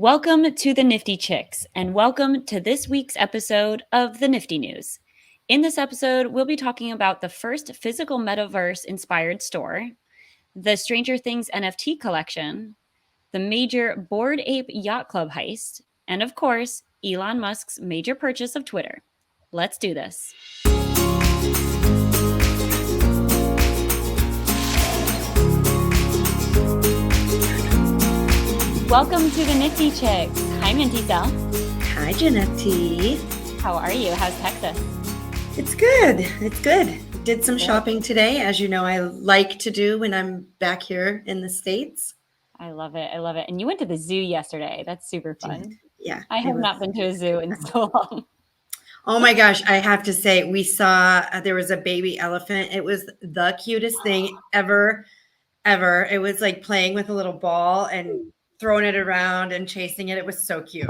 Welcome to the Nifty Chicks, and welcome to this week's episode of the Nifty News. In this episode, we'll be talking about the first physical metaverse-inspired store, the Stranger Things NFT collection, the major Bored Ape Yacht Club heist, and of course, Elon Musk's major purchase of Twitter. Let's do this. Welcome to the Nifty Chicks. Hi, Minty Cell. Hi, Jeanette. How are you? How's Texas? It's good. It's good. Did some shopping today, as you know I like to do when I'm back here in the States. I love it. I love it. And you went to the zoo yesterday. That's super fun. Yeah. I have not been to a zoo in so long. Oh my gosh. I have to say, we saw, there was a baby elephant. It was the cutest thing ever. It was like playing with a little ball and throwing it around and chasing it. It was so cute.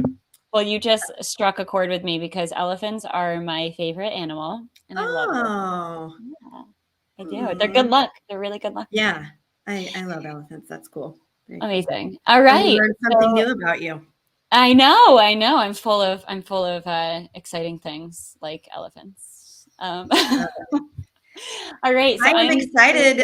Well, you just struck a chord with me because elephants are my favorite animal. And I love them. Yeah, I do. They're good luck. They're really good luck. Yeah. I love elephants. That's cool. Very amazing. Cool. All right. I learned something new about you. I know. I'm full of exciting things like elephants. All right. So I'm excited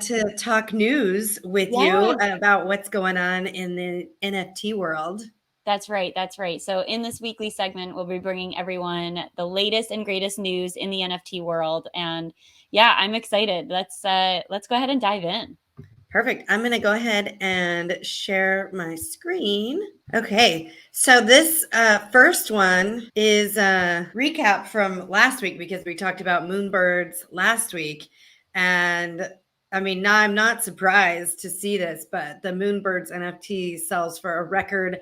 to talk news with you about what's going on in the NFT world. That's right. That's right. So in this weekly segment, we'll be bringing everyone the latest and greatest news in the NFT world. And yeah, I'm excited. Let's go ahead and dive in. Perfect. I'm going to go ahead and share my screen. Okay. So this first one is a recap from last week because we talked about Moonbirds last week. And I mean, now I'm not surprised to see this, but the Moonbirds NFT sells for a record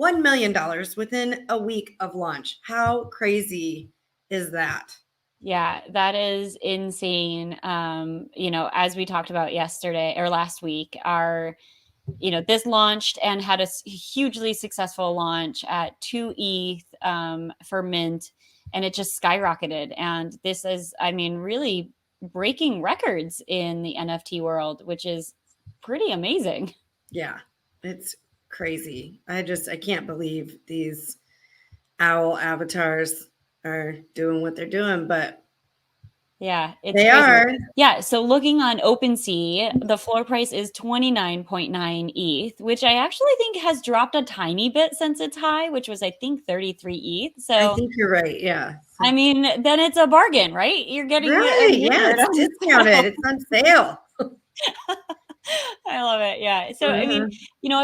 $1 million within a week of launch. How crazy is that? Yeah, that is insane. As we talked about yesterday or last week, this launched and had a hugely successful launch at 2 ETH for mint, and it just skyrocketed. And this is, really breaking records in the NFT world, which is pretty amazing. Yeah, it's crazy. I can't believe these owl avatars are doing what they're doing, but yeah, they crazy. Are. Yeah, so looking on OpenSea, the floor price is 29.9 ETH, which I actually think has dropped a tiny bit since its high, which was, I think, 33 ETH. So I think you're right, yeah. Then it's a bargain, right? You're getting right, yeah, it's discounted. It's on sale. I love it. Yeah. So, I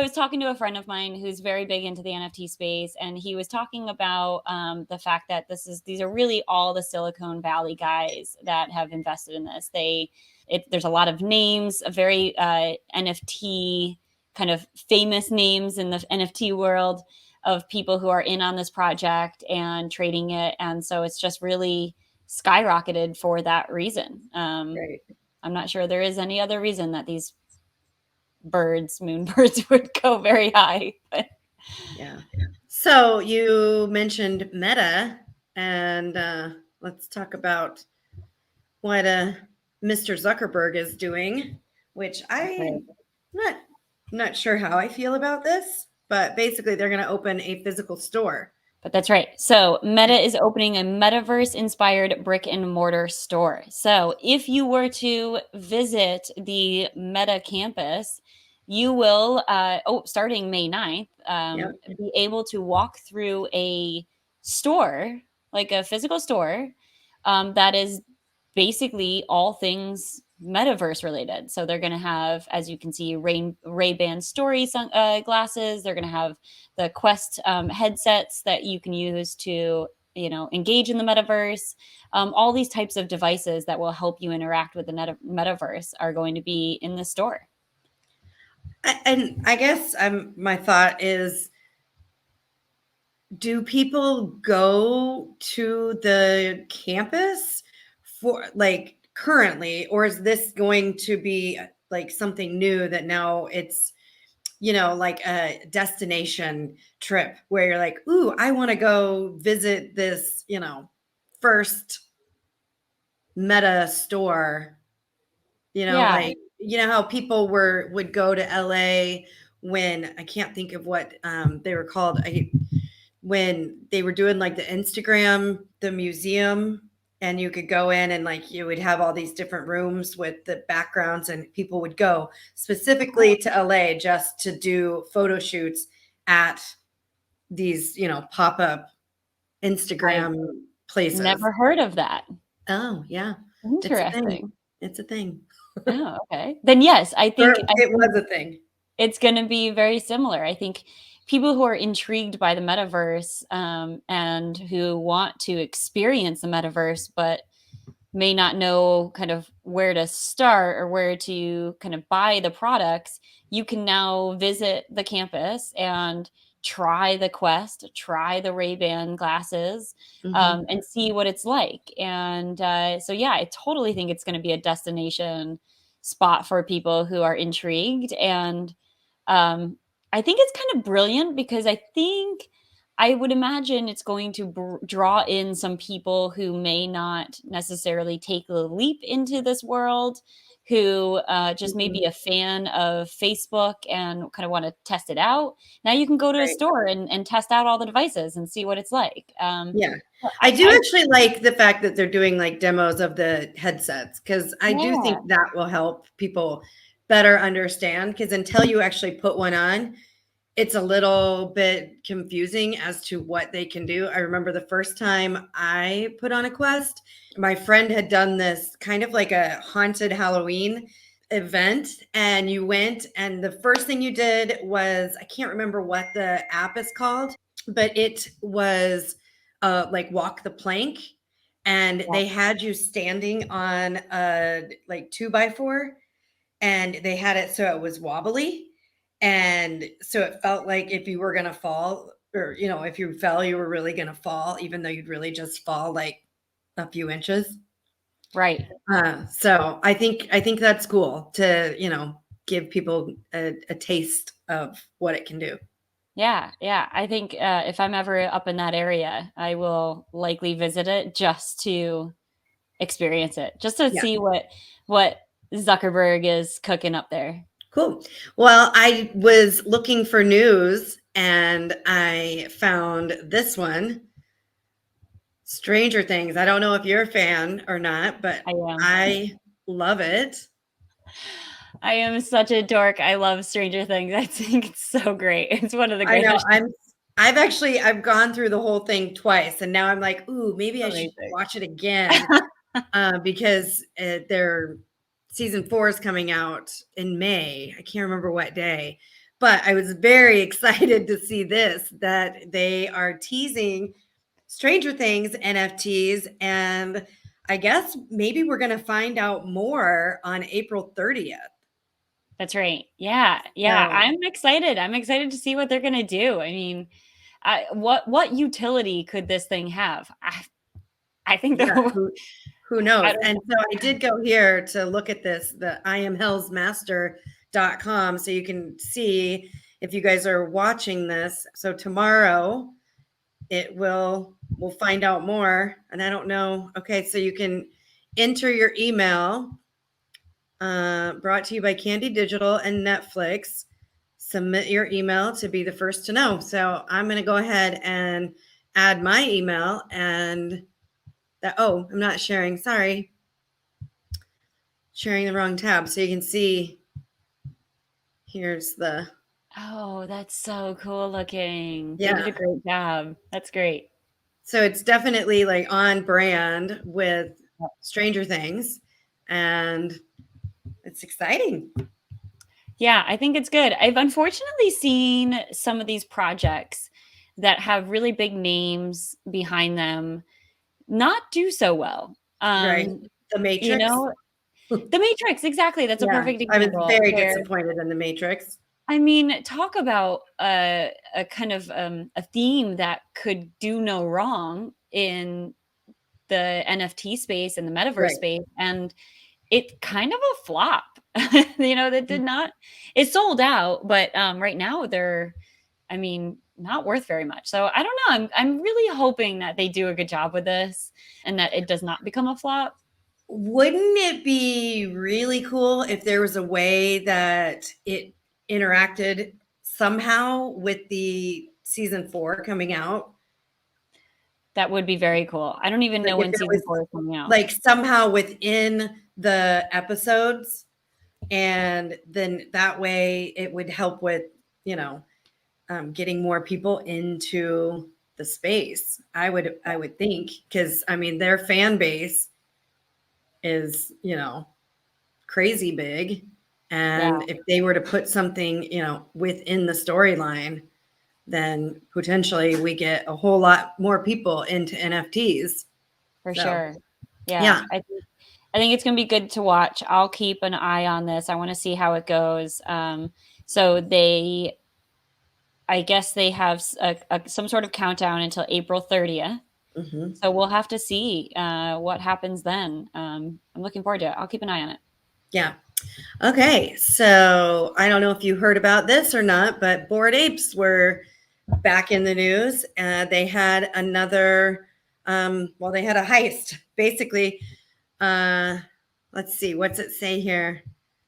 was talking to a friend of mine who's very big into the NFT space, and he was talking about the fact that these are really all the Silicon Valley guys that have invested in this. There's a lot of names, a very NFT kind of famous names in the NFT world of people who are in on this project and trading it. And so it's just really skyrocketed for that reason. Right. I'm not sure there is any other reason that these Moonbirds would go very high. But. Yeah. So you mentioned Meta, and let's talk about what Mr. Zuckerberg is doing, which I'm not sure how I feel about this, but basically they're going to open a physical store. But that's right. So Meta is opening a metaverse-inspired brick-and-mortar store. So if you were to visit the Meta campus, you will, starting May 9th, be able to walk through a store, like a physical store, that is basically all things metaverse related. So they're going to have, as you can see, Ray-Ban Story glasses. They're going to have the Quest headsets that you can use to, engage in the metaverse. All these types of devices that will help you interact with the metaverse are going to be in the store. And I guess my thought is, do people go to the campus for currently, or is this going to be like something new that now it's, like a destination trip where you're like, ooh, I want to go visit this, first Meta store, how people would go to LA when I can't think of what they were called. When they were doing like the Instagram, the museum, and you could go in and like you would have all these different rooms with the backgrounds, and people would go specifically to LA just to do photo shoots at these, pop up I Instagram places. never heard of that. Oh, yeah. It's a thing. Interesting. It's a thing. Oh, okay. Then yes, Or I it think was a thing. it's going to be very similar. I think people who are intrigued by the metaverse and who want to experience the metaverse, but may not know kind of where to start or where to kind of buy the products, you can now visit the campus and try the Quest, try the Ray-Ban glasses, Mhm. and see what it's like. And so, yeah, I totally think it's going to be a destination spot for people who are intrigued. And um, I think it's kind of brilliant because I would imagine it's going to draw in some people who may not necessarily take the leap into this world, who just may Mhm. be a fan of Facebook and kind of want to test it out. Now you can go to a Right. store and test out all the devices and see what it's like. Yeah. I do I actually like the fact that they're doing like demos of the headsets, because I do yeah, think that will help people better understand. Because until you actually put one on, it's a little bit confusing as to what they can do. I remember the first time I put on a Quest, my friend had done this kind of like a haunted Halloween event, and you went, and the first thing you did was, I can't remember what the app is called, but it was like walk the plank, and yeah, they had you standing on a like 2x4, and they had it so it was wobbly, and so it felt like if you were going to fall, or if you fell you were really going to fall, even though you'd really just fall like a few inches. right. So I think that's cool to give people a taste of what it can do. Yeah, yeah. I think if I'm ever up in that area, I will likely visit it just to experience it, just to Yeah. see what Zuckerberg is cooking up there. Cool. Well, I was looking for news and I found this one, Stranger Things. I don't know if you're a fan or not, but I am. I love it. I am such a dork. I love Stranger Things. I think it's so great. It's one of the I know. greatest I've gone through the whole thing twice, and now I'm like, ooh, maybe I should amazing. watch it again, because their season 4 is coming out in May. I can't remember what day, but I was very excited to see this, that they are teasing Stranger Things NFTs, and I guess maybe we're going to find out more on April 30th. That's right. Yeah, yeah. So, I'm excited. I'm excited to see what they're gonna do. I mean, what utility could this thing have? I think yeah, the who I knows? don't And so I did go here to look at this, the IamHellsMaster.com, so you can see if you guys are watching this. So tomorrow we'll find out more. And I don't know. Okay, so you can enter your email, brought to you by Candy Digital and Netflix. Submit your email to be the first to know. So I'm going to go ahead and add my email, and I'm not sharing. Sorry. Sharing the wrong tab. So you can see, here's the, Oh, that's so cool looking. They did a yeah. great job. That's great. So it's definitely like on brand with Stranger Things, and it's exciting. Yeah, I think it's good. I've unfortunately seen some of these projects that have really big names behind them not do so well. Right. The You Matrix. know, The Matrix, exactly. That's a Yeah. perfect I was example very where disappointed in The Matrix. I mean, talk about a kind of a theme that could do no wrong in the NFT space and the metaverse Right. space, and it kind of a flop. That did not. It sold out, but right now they're, I mean, not worth very much. So I don't know. I'm really hoping that they do a good job with this and that it does not become a flop. Wouldn't it be really cool if there was a way that it interacted somehow with the season 4 coming out. That would be very cool. I don't even Like know if when it season was 4 is coming out. like somehow within the episodes, and then that way it would help with, getting more people into the space. I would think, because I mean their fan base is, crazy big. Yeah, And if they were to put something, within the storyline, then potentially we get a whole lot more people into NFTs. for So, sure. Yeah, yeah. I think it's going to be good to watch. I'll keep an eye on this. I want to see how it goes. So I guess they have some sort of countdown until April 30th. Hmm. So we'll have to see what happens then. I'm looking forward to it. I'll keep an eye on it. Yeah. Okay. So I don't know if you heard about this or not, but Bored Apes were back in the news. They had another, they had a heist. Basically, uh, let's see, what's it say here?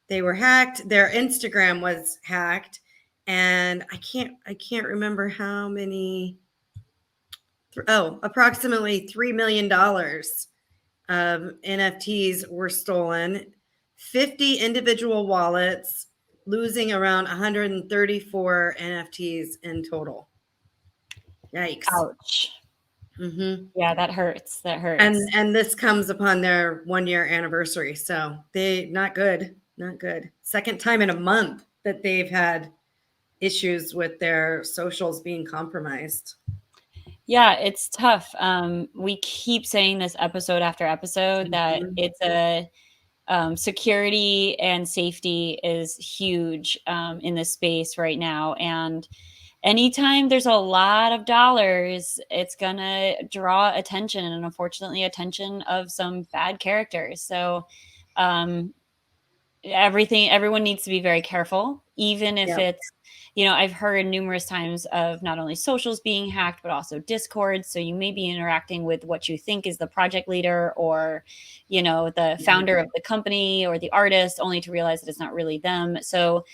They were hacked. Their Instagram was hacked, and I can't remember how many. Oh, approximately $3 million of NFTs were stolen. 50 individual wallets, losing around 134 NFTs in total. Yikes. Ouch. Hmm. Yeah, that hurts. That And hurts. and this comes upon their 1 year anniversary, so they not good, not good. Second time in a month that they've had issues with their socials being compromised. Yeah, it's tough. We keep saying this episode after episode that Mhm. it's a security and safety is huge in this space right now. And anytime there's a lot of dollars, it's going to draw attention and unfortunately attention of some bad characters. So um, everyone needs to be very careful, even if Yep. it's, I've heard numerous times of not only socials being hacked but also discord, so you may be interacting with what you think is the project leader or the Mhm. founder of the company or the artist, only to realize that it's not really them. So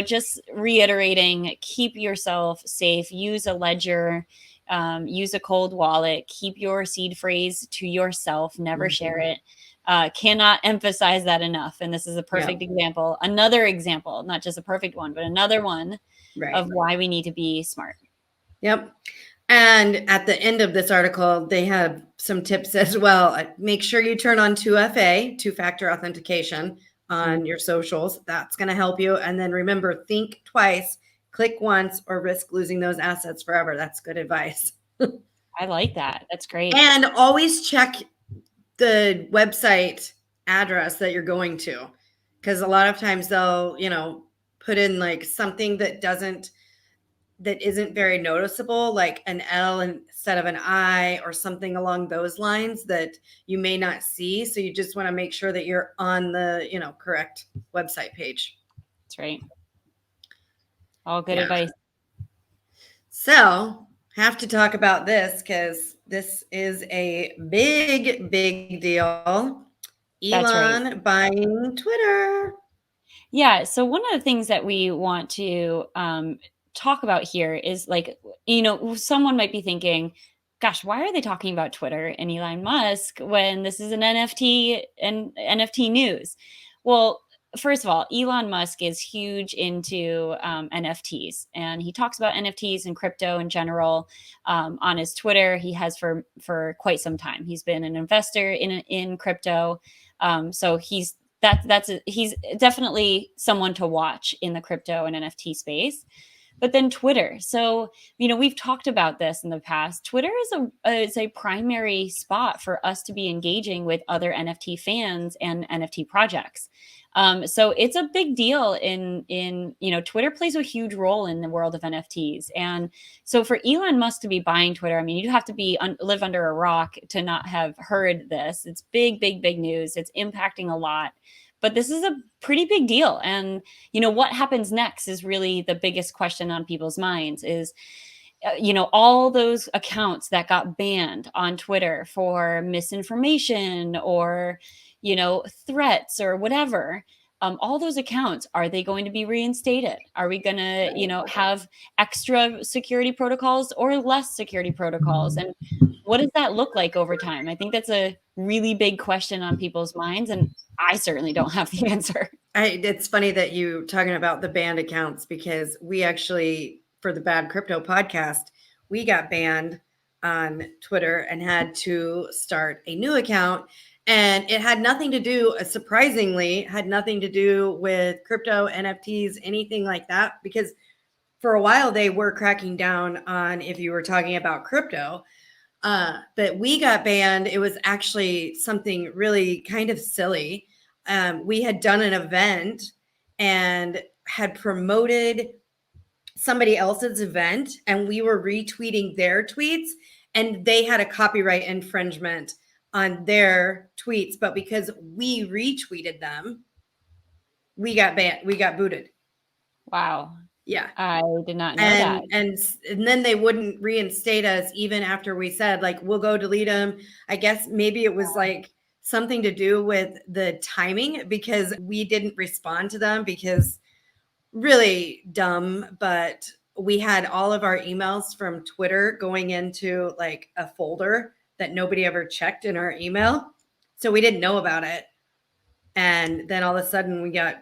just reiterating, keep yourself safe, use a ledger, use a cold wallet, keep your seed phrase to yourself, never share Mhm. it. Cannot emphasize that enough. And this is a Yep. perfect example. Another example, not just a perfect one, but another one of Right. why we need to be smart. Yep. And at the end of this article, they have some tips as well. Make sure you turn on 2FA, two-factor authentication, Mm, on your socials. That's going to help you. And then remember, think twice, click once, or risk losing those assets forever. That's good advice. I like that. That's great. And always check the website address that you're going to, because a lot of times they'll, put in like something that isn't very noticeable, like an L instead of an I or something along those lines that you may not see. So you just want to make sure that you're on the, correct website page. That's right. All good Yeah. advice. So have to talk about this because this is a big, big deal. That's right. Elon buying Twitter. Yeah. So one of the things that we want to talk about here is like, someone might be thinking, gosh, why are they talking about Twitter and Elon Musk when this is an NFT and NFT news? Well, first of all, Elon Musk is huge into NFTs, and he talks about NFTs and crypto in general on his Twitter. He has for quite some time. He's been an investor in crypto, so he's definitely someone to watch in the crypto and NFT space. But then Twitter. So, we've talked about this in the past. Twitter is a primary spot for us to be engaging with other NFT fans and NFT projects. So it's a big deal Twitter plays a huge role in the world of NFTs. And so for Elon Musk to be buying Twitter, I mean, you have to live under a rock to not have heard this. It's big, big, big news. It's impacting a lot. But this is a pretty big deal. And what happens next is really the biggest question on people's minds is all those accounts that got banned on Twitter for misinformation or threats or whatever. all those accounts, are they going to be reinstated? Are we going to, have extra security protocols or less security protocols? And what does that look like over time? I think that's a really big question on people's minds, and I certainly don't have the answer. It's funny that you talking about the banned accounts, because we actually, for the Bad Crypto podcast, we got banned on Twitter and had to start a new account. And it had nothing to do, surprisingly, had nothing to do with crypto, NFTs, anything like that, because for a while they were cracking down on if you were talking about crypto. But we got banned. It was actually something really kind of silly. We had done an event and had promoted somebody else's event, and we were retweeting their tweets, and they had a copyright infringement on their tweets. But because we retweeted them, we got banned. We got booted. Wow. Yeah. I did not know that. And then they wouldn't reinstate us even after we said, like, we'll go delete them. I guess maybe it was like something to do with the timing, because we didn't respond to them, because really dumb, but we had all of our emails from Twitter going into like a folder that nobody ever checked in our email. So we didn't know about it. And then all of a sudden we got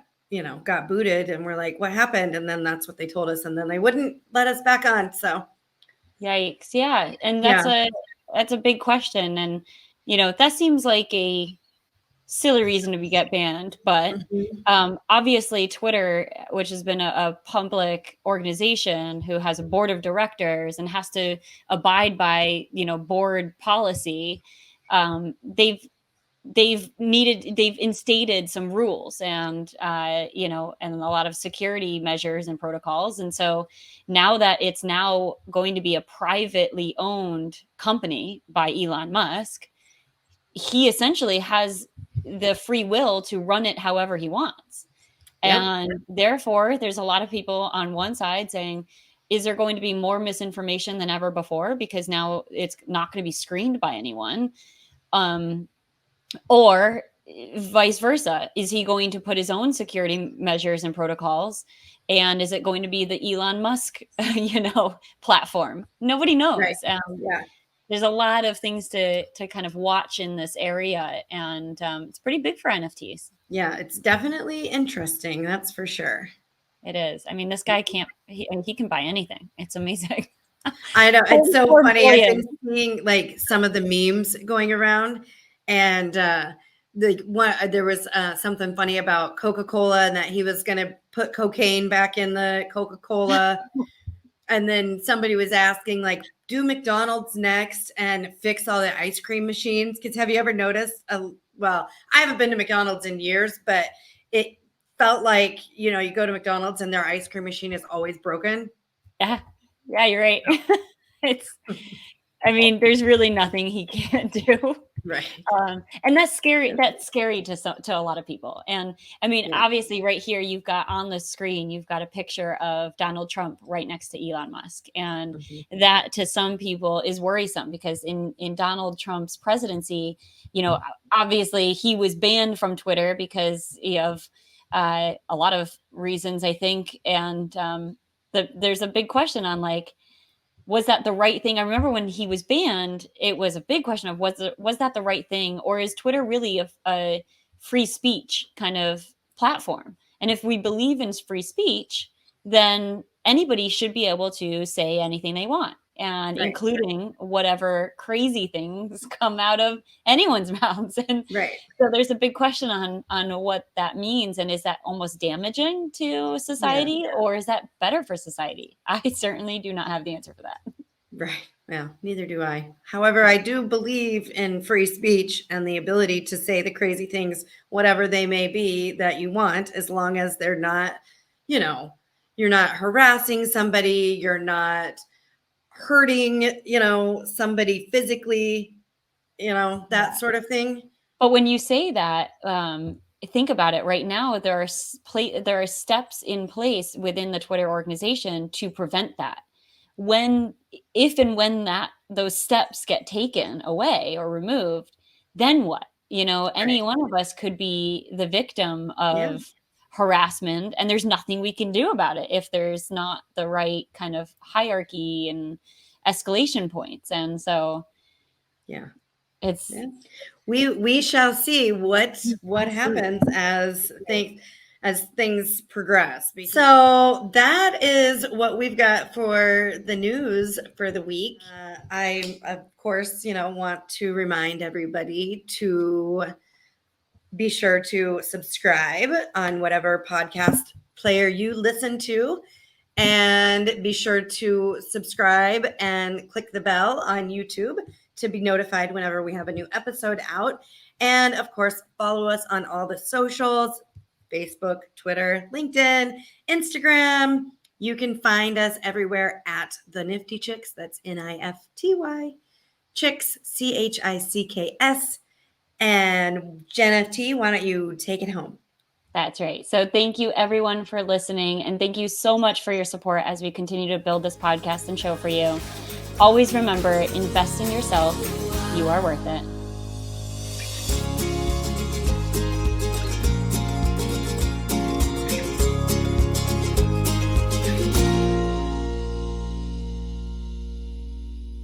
booted, and we're like, what happened? And then that's what they told us. And then they wouldn't let us back on. So Yikes. Yeah. And yeah. that's a big question. And, that seems like a silly reason to get banned. But obviously Twitter, which has been a public organization who has a board of directors and has to abide by, board policy, they've instated some rules and and a lot of security measures and protocols. And so now that it's now going to be a privately owned company by Elon Musk, he essentially has the free will to run it however he wants. Yep. And therefore there's a lot of people on one side saying, is there going to be more misinformation than ever before because now it's not going to be screened by anyone? Or vice versa, is he going to put his own security measures and protocols, and is it going to be the Elon Musk platform? Nobody knows. Right. Yeah. There's a lot of things to kind of watch in this area, and it's pretty big for NFTs. Yeah, it's definitely interesting, that's for sure. It is. I mean, this guy he can buy anything. It's amazing. I know, it's so funny. I've been seeing like some of the memes going around, and there was something funny about Coca-Cola, and that he was going to put cocaine back in the Coca-Cola. And then somebody was asking, like, do McDonald's next and fix all the ice cream machines? Because have you ever noticed? Well, I haven't been to McDonald's in years, but it felt like, you go to McDonald's and their ice cream machine is always broken. Yeah, you're right. There's really nothing he can't do. Right. And that's scary. That's scary to a lot of people. And obviously right here, you've got on the screen, you've got a picture of Donald Trump right next to Elon Musk. And that to some people is worrisome, because in Donald Trump's presidency, obviously he was banned from Twitter because of a lot of reasons, I think. And there's a big question on, like, was that the right thing? I remember when he was banned, it was a big question of was that the right thing, or is Twitter really a free speech kind of platform? And if we believe in free speech, then anybody should be able to say anything they want, and right, including whatever crazy things come out of anyone's mouths. And so there's a big question on what that means, and is that almost damaging to society, or is that better for society? I certainly do not have the answer for that. Right. Well, neither do I. However, I do believe in free speech and the ability to say the crazy things, whatever they may be, that you want, as long as they're not, you're not harassing somebody, you're not hurting, somebody physically, that sort of thing. But when you say that, think about it. Right now, there are steps in place within the Twitter organization to prevent that. If and when those steps get taken away or removed, then what? Any one of us could be the victim of harassment, and there's nothing we can do about it if there's not the right kind of hierarchy and escalation points. And so Yeah. it's Yeah. We shall see what happens as things progress. So that is what we've got for the news for the week. I of course, want to remind everybody to be sure to subscribe on whatever podcast player you listen to, and be sure to subscribe and click the bell on YouTube to be notified whenever we have a new episode out. And of course, follow us on all the socials: Facebook, Twitter, LinkedIn, Instagram. You can find us everywhere at the Nifty Chicks. That's NIFTY Chicks, CHICKS. And Jenna T, why don't you take it home? That's right. So thank you everyone for listening, and thank you so much for your support as we continue to build this podcast and show for you. Always remember, invest in yourself. You are worth it.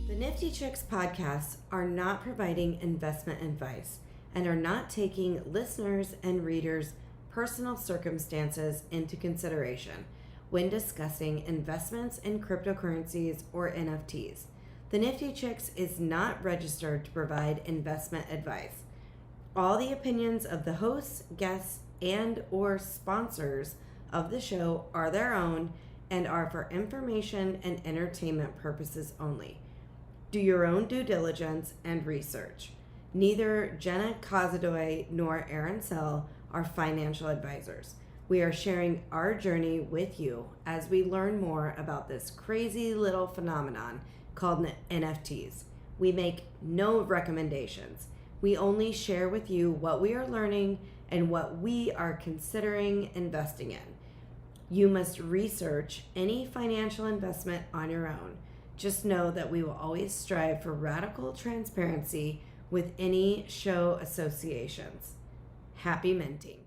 The Nifty Chicks podcasts are not providing investment advice and are not taking listeners' and readers' personal circumstances into consideration when discussing investments in cryptocurrencies or NFTs. The Nifty Chicks is not registered to provide investment advice. All the opinions of the hosts, guests, and or sponsors of the show are their own and are for information and entertainment purposes only. Do your own due diligence and research. Neither Jenna Kazadoy nor Aaron Sell are financial advisors. We are sharing our journey with you as we learn more about this crazy little phenomenon called NFTs. We make no recommendations. We only share with you what we are learning and what we are considering investing in. You must research any financial investment on your own. Just know that we will always strive for radical transparency with any show associations. Happy minting.